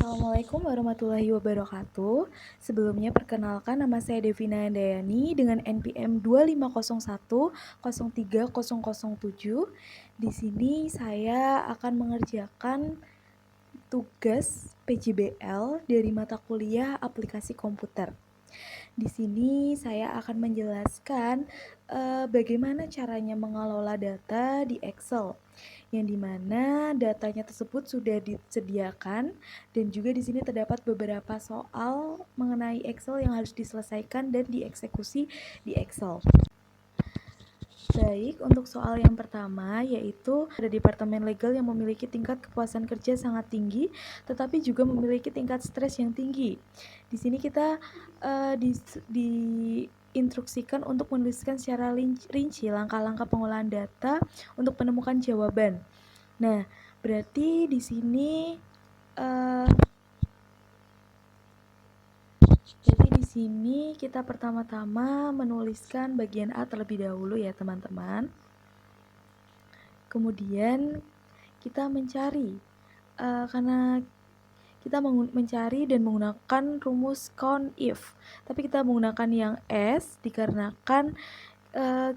Assalamualaikum warahmatullahi wabarakatuh. Sebelumnya perkenalkan nama saya Devina Handayani dengan NPM 250103007. Di sini saya akan mengerjakan tugas PJBL dari mata kuliah aplikasi komputer. Di sini saya akan menjelaskan bagaimana caranya mengelola data di Excel, yang dimana datanya tersebut sudah disediakan dan juga di sini terdapat beberapa soal mengenai Excel yang harus diselesaikan dan dieksekusi di Excel. Baik, untuk soal yang pertama yaitu ada departemen legal yang memiliki tingkat kepuasan kerja sangat tinggi, tetapi juga memiliki tingkat stres yang tinggi. Di sini kita diinstruksikan untuk menuliskan secara rinci langkah-langkah pengolahan data untuk menemukan jawaban. Nah, berarti di sini kita pertama-tama menuliskan bagian A terlebih dahulu ya teman-teman. Kemudian kita mencari, karena kita mencari dan menggunakan rumus count if, tapi kita menggunakan yang S dikarenakan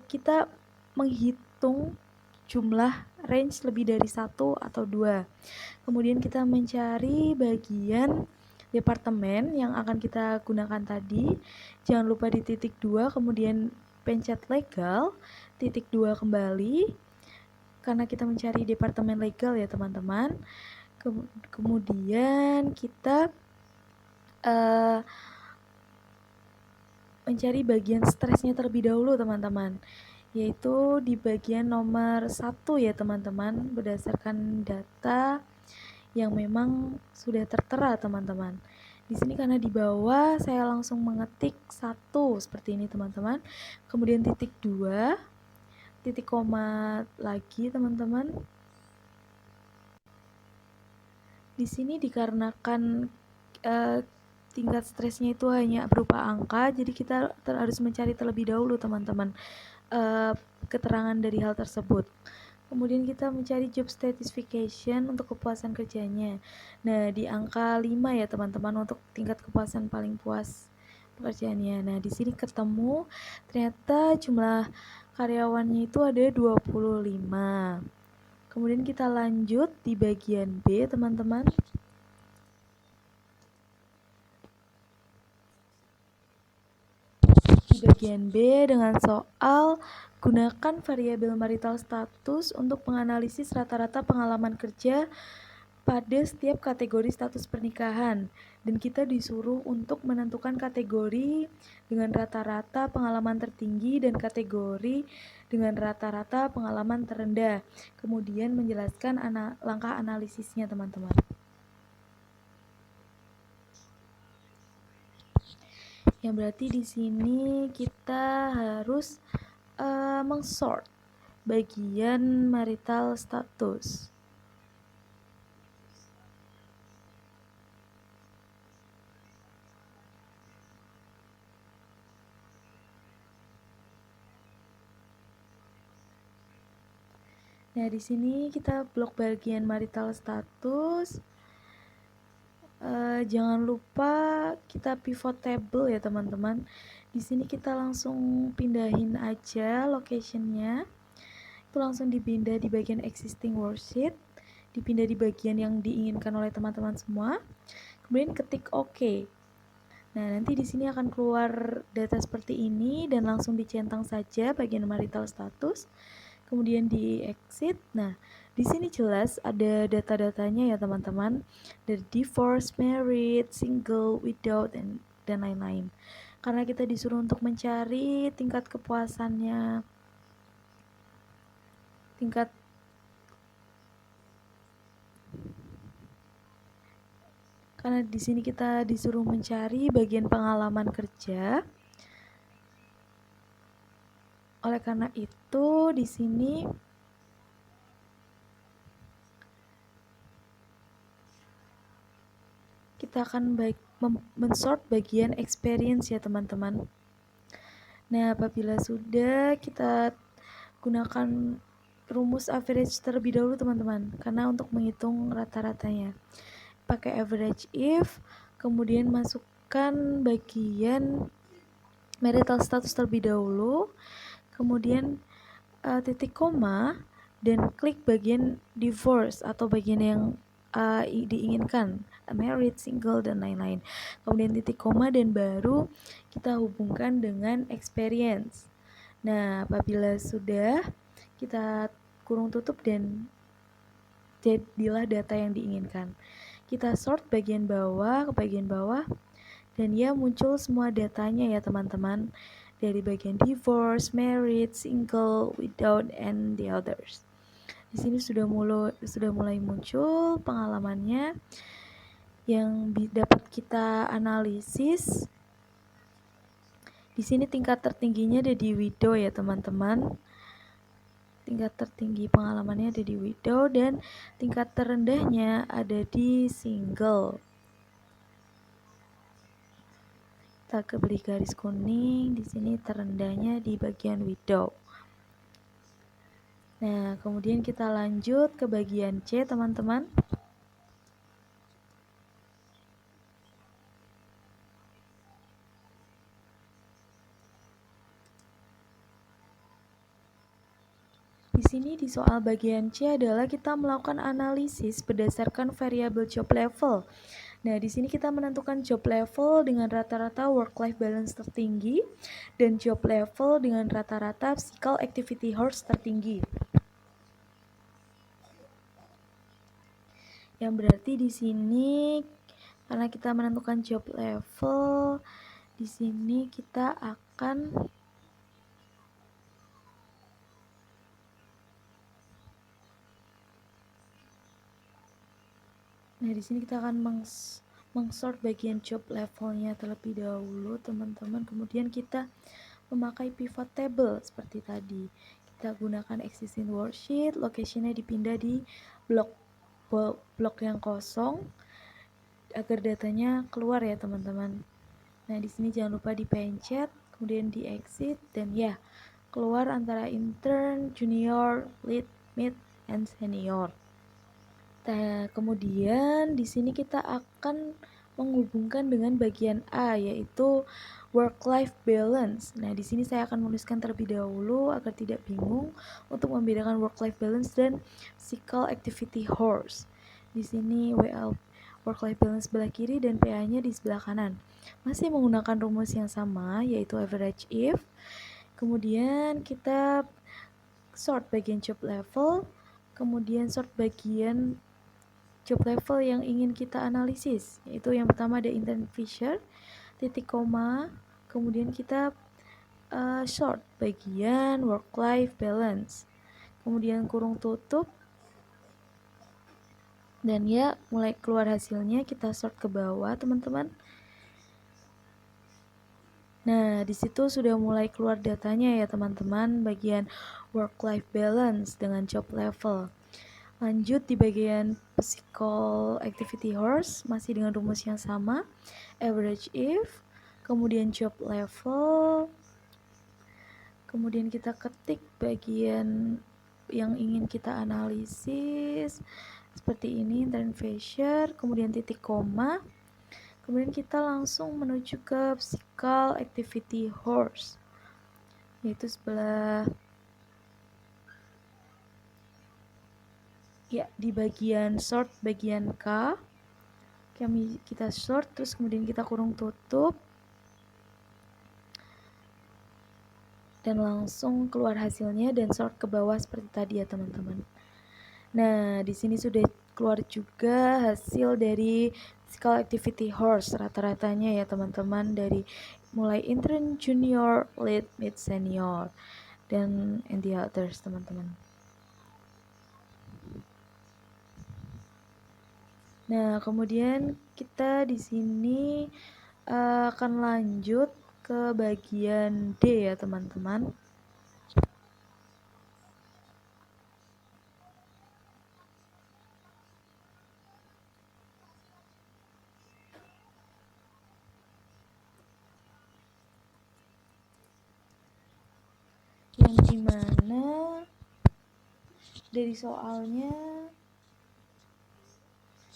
kita menghitung jumlah range lebih dari 1 atau 2. Kemudian kita mencari bagian departemen yang akan kita gunakan tadi. Jangan lupa di titik 2, kemudian pencet legal, titik 2 kembali, karena kita mencari departemen legal ya teman-teman. Kemudian kita mencari bagian stresnya terlebih dahulu teman-teman, yaitu di bagian nomor 1 ya teman-teman, berdasarkan data yang memang sudah tertera teman-teman. Di sini karena di bawah saya langsung mengetik 1 seperti ini teman-teman. Kemudian titik 2, titik koma lagi teman-teman. Di sini dikarenakan tingkat stresnya itu hanya berupa angka, jadi kita harus mencari terlebih dahulu teman-teman keterangan dari hal tersebut. Kemudian kita mencari job satisfaction untuk kepuasan kerjanya. Nah, di angka 5 ya teman-teman untuk tingkat kepuasan paling puas pekerjaannya. Nah, di sini ketemu ternyata jumlah karyawannya itu ada 25. Kemudian kita lanjut di bagian B teman-teman. Di bagian B dengan soal gunakan variabel marital status untuk menganalisis rata-rata pengalaman kerja pada setiap kategori status pernikahan, dan kita disuruh untuk menentukan kategori dengan rata-rata pengalaman tertinggi dan kategori dengan rata-rata pengalaman terendah. Kemudian menjelaskan langkah analisisnya teman-teman. Yang berarti di sini kita harus mengsort bagian marital status. Nah, di sini kita blok bagian marital status. Jangan lupa kita pivot table ya teman-teman. Di sini kita langsung pindahin aja locationnya. Itu langsung dipindah di bagian existing worksheet, dipindah di bagian yang diinginkan oleh teman-teman semua. Kemudian ketik OK. Nah, nanti di sini akan keluar data seperti ini dan langsung dicentang saja bagian marital status. Kemudian di exit. Nah, di sini jelas ada data-datanya ya teman-teman, dari divorce, married, single, without, dan lain-lain. Karena kita disuruh untuk mencari tingkat kepuasannya, karena di sini kita disuruh mencari bagian pengalaman kerja. Oleh karena itu di sini kita akan mensort bagian experience ya teman-teman. Nah, apabila sudah, kita gunakan rumus average terlebih dahulu teman-teman, karena untuk menghitung rata-ratanya. pakai average if, kemudian masukkan bagian marital status terlebih dahulu, kemudian titik koma, dan klik bagian divorce atau bagian yang diinginkan, married, single, dan lain-lain. Kemudian titik koma dan baru kita hubungkan dengan experience. Nah, apabila sudah, kita kurung tutup dan jadilah data yang diinginkan. Kita sort bagian bawah ke bagian bawah dan ya muncul semua datanya ya teman-teman, dari bagian divorce, married, single, without, and the others. Di sini sudah mulai muncul pengalamannya yang dapat kita analisis. Di sini tingkat tertingginya ada di widow ya teman-teman. Tingkat tertinggi pengalamannya ada di widow dan tingkat terendahnya ada di single. Kita beri garis kuning, di sini terendahnya di bagian widow. Nah, kemudian kita lanjut ke bagian C, teman-teman. Di sini di soal bagian C adalah kita melakukan analisis berdasarkan variabel job level. Nah, di sini kita menentukan job level dengan rata-rata work-life balance tertinggi dan job level dengan rata-rata physical activity hours tertinggi. Yang berarti di sini karena kita menentukan job level, di sini kita akan Nah, di sini kita akan mengsort bagian job levelnya terlebih dahulu, teman-teman. Kemudian kita memakai pivot table seperti tadi. Kita gunakan existing worksheet, location-nya dipindah di blok yang kosong agar datanya keluar ya, teman-teman. Nah, di sini jangan lupa dipencet, kemudian di exit dan ya, keluar antara intern, junior, lead, mid, and senior. Nah, kemudian di sini kita akan menghubungkan dengan bagian A, yaitu work-life balance. Nah, di sini saya akan menuliskan terlebih dahulu agar tidak bingung untuk membedakan work-life balance dan physical activity hours. Di sini work-life balance sebelah kiri dan PA-nya di sebelah kanan. Masih menggunakan rumus yang sama, yaitu average if. Kemudian kita sort bagian job level, kemudian sort bagian job level yang ingin kita analisis, yaitu yang pertama ada intern Fisher, titik koma, kemudian kita sort bagian work-life balance, kemudian kurung tutup, dan ya mulai keluar hasilnya. Kita sort ke bawah, teman-teman. Nah, di situ sudah mulai keluar datanya ya, teman-teman, bagian work-life balance dengan job level. Lanjut di bagian physical activity hours, masih dengan rumus yang sama, average if, kemudian job level, kemudian kita ketik bagian yang ingin kita analisis, seperti ini, intern Fisher, kemudian titik koma, kemudian kita langsung menuju ke physical activity hours, yaitu sebelah ya, di bagian sort bagian K. Kita sort, terus kemudian kita kurung tutup dan langsung keluar hasilnya dan sort ke bawah seperti tadi ya, teman-teman. Nah, di sini sudah keluar juga hasil dari physical activity hours rata-ratanya ya, teman-teman, dari mulai intern, junior, lead, mid, senior, dan and the others, teman-teman. Nah, kemudian kita di sini akan lanjut ke bagian D ya, teman-teman. Yang dimana dari soalnya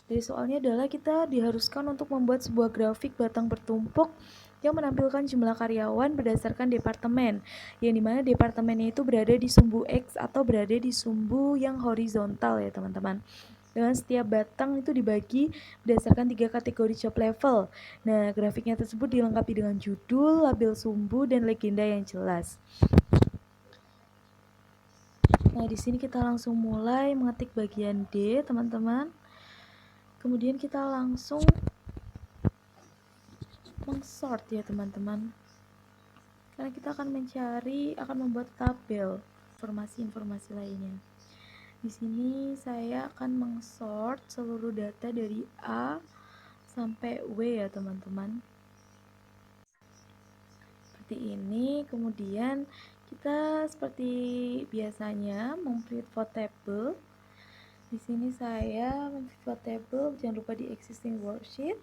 Dari soalnya adalah kita diharuskan untuk membuat sebuah grafik batang bertumpuk yang menampilkan jumlah karyawan berdasarkan departemen, yang dimana departemennya itu berada di sumbu X atau berada di sumbu yang horizontal ya teman-teman. Dengan setiap batang itu dibagi berdasarkan 3 kategori job level. Nah, grafiknya tersebut dilengkapi dengan judul, label sumbu, dan legenda yang jelas. Nah, di sini kita langsung mulai mengetik bagian D, teman-teman. Kemudian kita langsung mengsort ya, teman-teman. Karena kita akan membuat tabel informasi-informasi lainnya. Di sini saya akan mengsort seluruh data dari A sampai W ya, teman-teman. Seperti ini. Kemudian kita seperti biasanya mempivot table. Di sini saya mempivot table, jangan lupa di existing worksheet,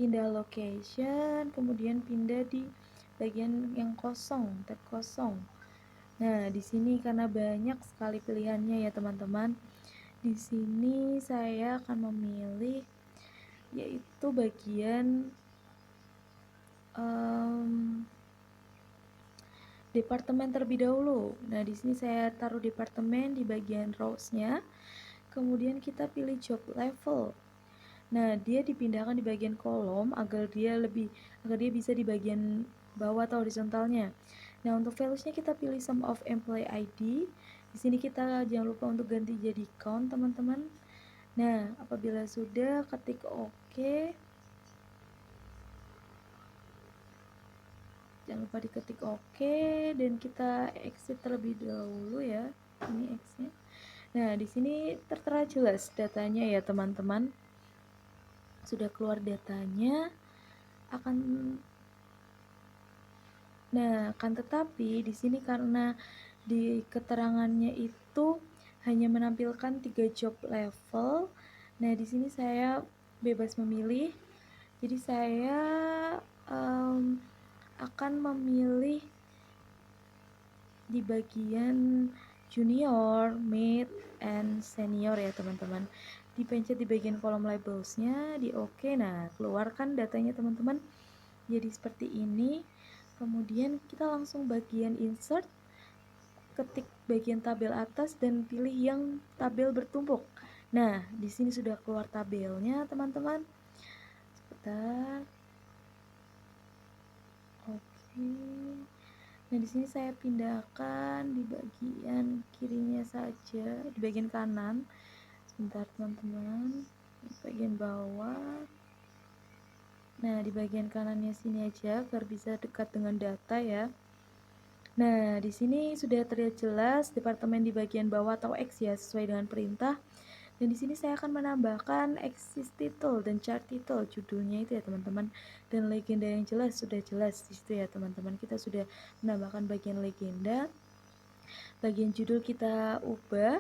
pindah location, kemudian pindah di bagian yang kosong, tab kosong. Nah, di sini karena banyak sekali pilihannya ya teman-teman. Di sini saya akan memilih yaitu bagian departemen terlebih dahulu. Nah, di sini saya taruh departemen di bagian rows-nya. Kemudian kita pilih job level. Nah, dia dipindahkan di bagian kolom agar dia bisa di bagian bawah atau horizontalnya. Nah, untuk values-nya kita pilih sum of employee ID. Di sini kita jangan lupa untuk ganti jadi count, teman-teman. Nah, apabila sudah, ketik OK. Jangan lupa diketik OK dan kita exit terlebih dahulu ya. Ini X-nya. Nah, di sini tertera jelas datanya ya, teman-teman. Sudah keluar datanya. Akan tetapi di sini karena di keterangannya itu hanya menampilkan 3 job level. Nah, di sini saya bebas memilih. Jadi saya akan memilih di bagian junior, mid, and senior ya teman-teman. Dipencet di bagian kolom labelsnya, di OK. Nah, keluarkan datanya teman-teman. Jadi seperti ini. Kemudian kita langsung bagian insert, ketik bagian tabel atas dan pilih yang tabel bertumpuk. Nah, di sini sudah keluar tabelnya teman-teman. Sebentar. Oke. Nah, di sini saya pindahkan di bagian kirinya saja, di bagian kanan. Sebentar teman-teman. Di bagian bawah. Nah, di bagian kanannya sini aja agar bisa dekat dengan data ya. Nah, di sini sudah terlihat jelas departemen di bagian bawah atau X ya, sesuai dengan perintah. Dan di sini saya akan menambahkan axis title dan chart title, judulnya itu ya teman-teman. Dan legenda yang jelas sudah jelas di situ ya teman-teman. Kita sudah menambahkan bagian legenda. Bagian judul kita ubah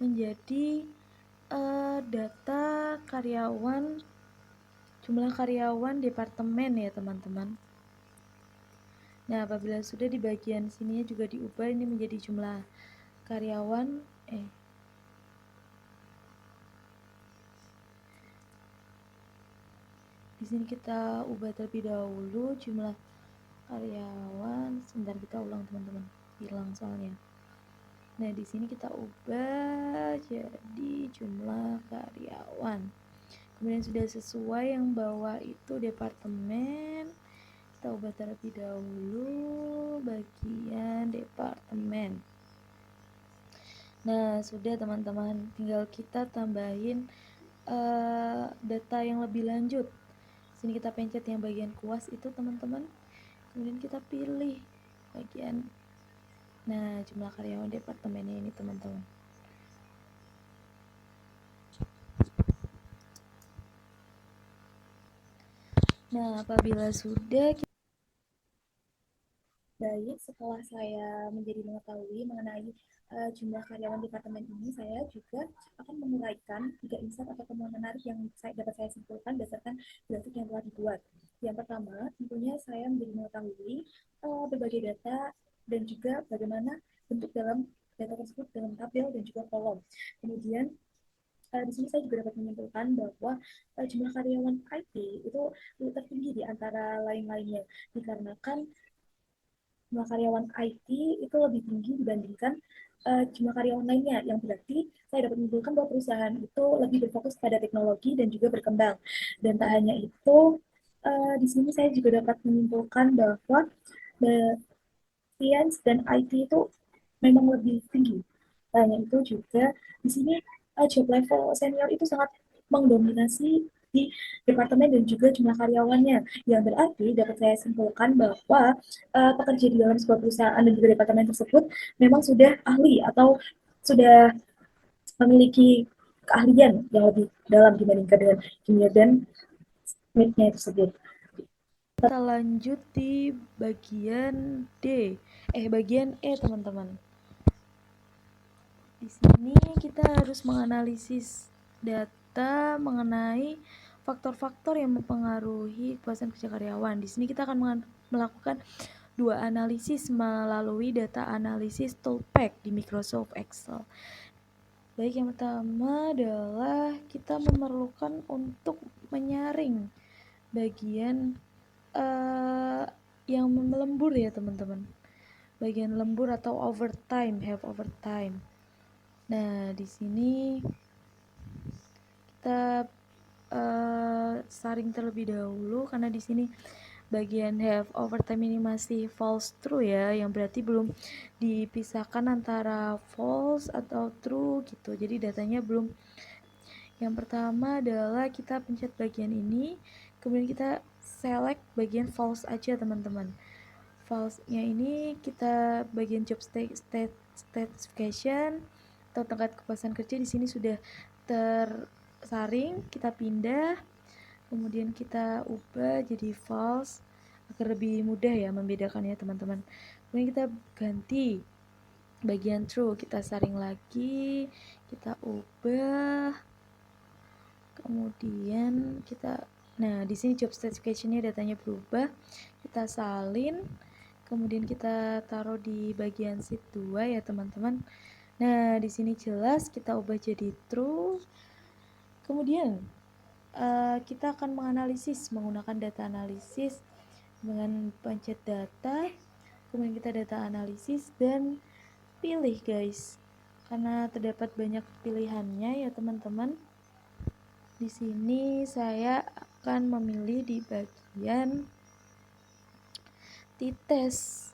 menjadi data karyawan, jumlah karyawan departemen ya teman-teman. Nah, apabila sudah di bagian sini juga diubah ini menjadi jumlah karyawan di sini kita ubah terlebih dahulu jumlah karyawan. Sebentar, kita ulang teman-teman, hilang soalnya. Nah, di sini kita ubah jadi jumlah karyawan. Kemudian sudah sesuai yang bawah itu departemen, kita ubah terlebih dahulu bagian departemen. Nah, sudah teman-teman, tinggal kita tambahin data yang lebih lanjut. Sini kita pencet yang bagian kuas itu teman-teman. Kemudian kita pilih bagian, nah, jumlah karyawan departemennya ini teman-teman. Nah, apabila sudah baik, setelah saya menjadi mengetahui mengenai jumlah karyawan departemen ini, saya juga akan menguraikan 3 insight atau temuan menarik yang dapat saya simpulkan berdasarkan grafik yang telah dibuat. Yang pertama, tentunya saya menjadi mengetahui berbagai data dan juga bagaimana bentuk dalam data tersebut dalam tabel dan juga kolom. Kemudian di sini saya juga dapat menyimpulkan bahwa jumlah karyawan IT itu lebih tertinggi di antara lain-lainnya, dikarenakan jumlah karyawan IT itu lebih tinggi dibandingkan jumlah karyawan lainnya, yang berarti saya dapat menyimpulkan bahwa perusahaan itu lebih berfokus pada teknologi dan juga berkembang. Dan tak hanya itu, di sini saya juga dapat menyimpulkan bahwa science dan IT itu memang lebih tinggi. Hanya itu juga di sini job level senior itu sangat mendominasi di departemen dan juga jumlah karyawannya, yang berarti dapat saya simpulkan bahwa pekerja di dalam sebuah perusahaan dan juga departemen tersebut memang sudah ahli atau sudah memiliki keahlian yang lebih dalam dibandingkan dengan junior dan mid-nya tersebut. Kita lanjut di bagian D, bagian E teman-teman. Di sini kita harus menganalisis data mengenai faktor-faktor yang mempengaruhi kepuasan kerja karyawan. Di sini kita akan melakukan 2 analisis melalui data analisis toolpack di Microsoft Excel. Baik, yang pertama adalah kita memerlukan untuk menyaring bagian yang melembur ya teman-teman. Bagian lembur atau overtime, have overtime. Nah, di sini kita saring terlebih dahulu karena di sini bagian have overtime ini masih false true ya, yang berarti belum dipisahkan antara false atau true gitu. Jadi datanya belum. Yang pertama adalah kita pencet bagian ini, kemudian kita select bagian false aja teman-teman. False-nya ini kita bagian job specification atau tingkat kepuasan kerja di sini sudah tersaring, kita pindah, kemudian kita ubah jadi false agar lebih mudah ya membedakannya teman-teman. Kemudian kita ganti bagian true, kita saring lagi, kita ubah, kemudian kita, nah di sini job specification-nya datanya berubah, kita salin, kemudian kita taruh di bagian sheet 2 ya teman-teman. Nah di sini jelas kita ubah jadi true. Kemudian kita akan menganalisis menggunakan data analisis dengan pencet data, kemudian kita data analisis dan pilih guys, karena terdapat banyak pilihannya ya teman-teman. Di sini saya akan memilih di bagian t-test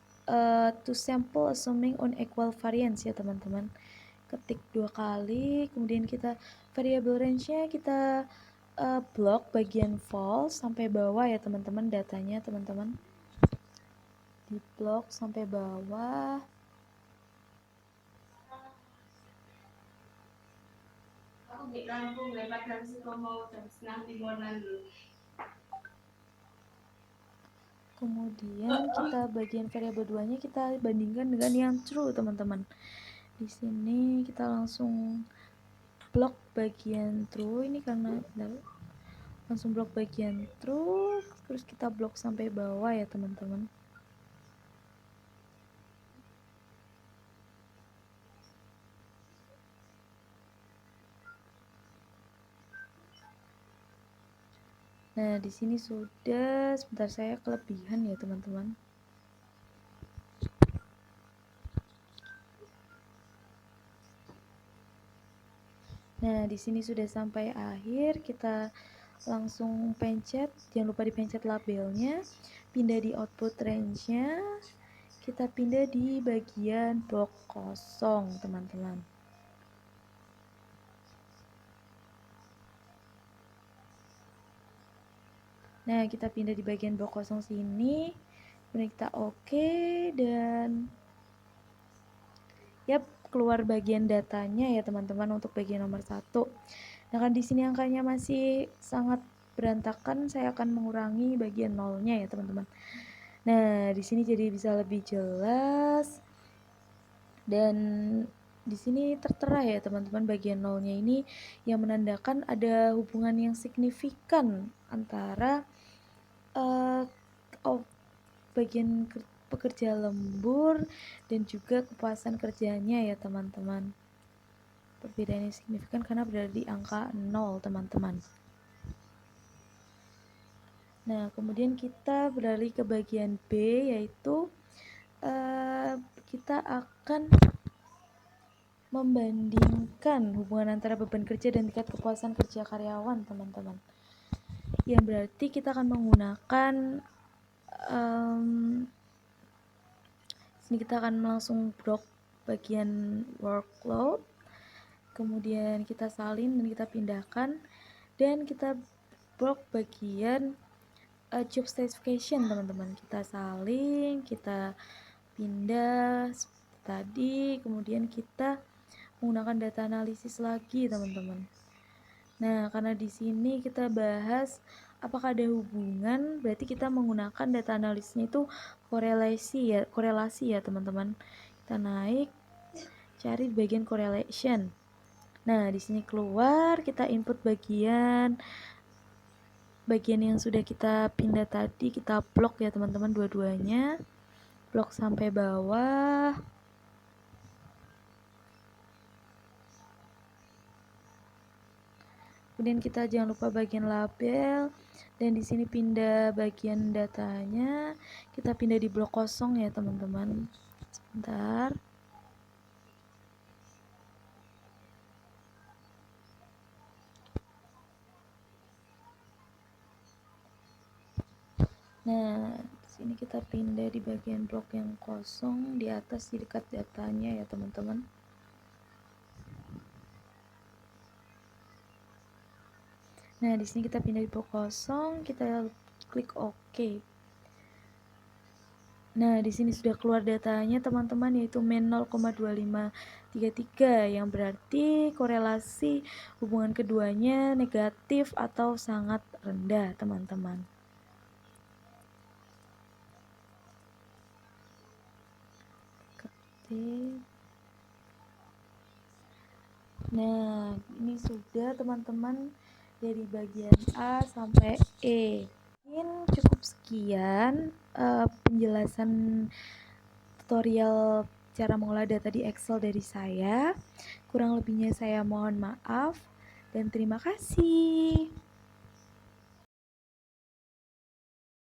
to sample assuming unequal variance ya teman-teman. Ketik 2 kali, kemudian kita variable range-nya kita blok bagian false sampai bawah ya teman-teman, datanya teman-teman di blok sampai bawah. Kemudian kita bagian variable 2-nya kita bandingkan dengan yang true teman-teman. Di sini kita langsung blok bagian true ini karena langsung blok bagian true, terus kita blok sampai bawah ya teman-teman. Nah, di sini sudah, sebentar saya kelebihan ya teman-teman. Nah, di sini sudah sampai akhir, kita langsung pencet, jangan lupa dipencet labelnya, pindah di output range-nya, kita pindah di bagian box kosong, teman-teman. Nah, kita pindah di bagian box kosong sini, kemudian kita oke, dan yap, keluar bagian datanya ya teman-teman untuk bagian nomor 1. Nah kan di sini angkanya masih sangat berantakan, saya akan mengurangi bagian nolnya ya teman-teman. Nah di sini jadi bisa lebih jelas, dan di sini tertera ya teman-teman bagian nolnya ini yang menandakan ada hubungan yang signifikan antara bagian pekerja lembur dan juga kepuasan kerjanya ya teman-teman. Perbedaan yang signifikan karena berada di angka 0, teman-teman. Nah, kemudian kita beralih ke bagian B, yaitu kita akan membandingkan hubungan antara beban kerja dan tingkat kepuasan kerja karyawan, teman-teman. Yang berarti kita akan menggunakan sini kita akan langsung blok bagian workload, kemudian kita salin dan kita pindahkan, dan kita blok bagian job specification, teman-teman. Kita salin, kita pindah seperti tadi, kemudian kita menggunakan data analisis lagi, teman-teman. Nah, karena di sini kita bahas apakah ada hubungan, berarti kita menggunakan data analisisnya itu korelasi ya, teman-teman. Kita naik, cari bagian correlation. Nah, di sini keluar, kita input bagian yang sudah kita pindah tadi, kita blok ya, teman-teman, dua-duanya. Blok sampai bawah. Kemudian kita jangan lupa bagian label, dan di sini pindah bagian datanya, kita pindah di blok kosong ya, teman-teman. Sebentar. Nah, di sini kita pindah di bagian blok yang kosong di atas di dekat datanya ya, teman-teman. Nah, di sini kita pindah di blok kosong, kita klik OK. Nah, di sini sudah keluar datanya, teman-teman, yaitu min 0,2533, yang berarti korelasi hubungan keduanya negatif atau sangat rendah, teman-teman. Ketik. Nah, ini sudah, teman-teman, dari bagian A sampai E. Mungkin cukup sekian penjelasan tutorial cara mengolah data di Excel dari saya. Kurang lebihnya saya mohon maaf dan terima kasih.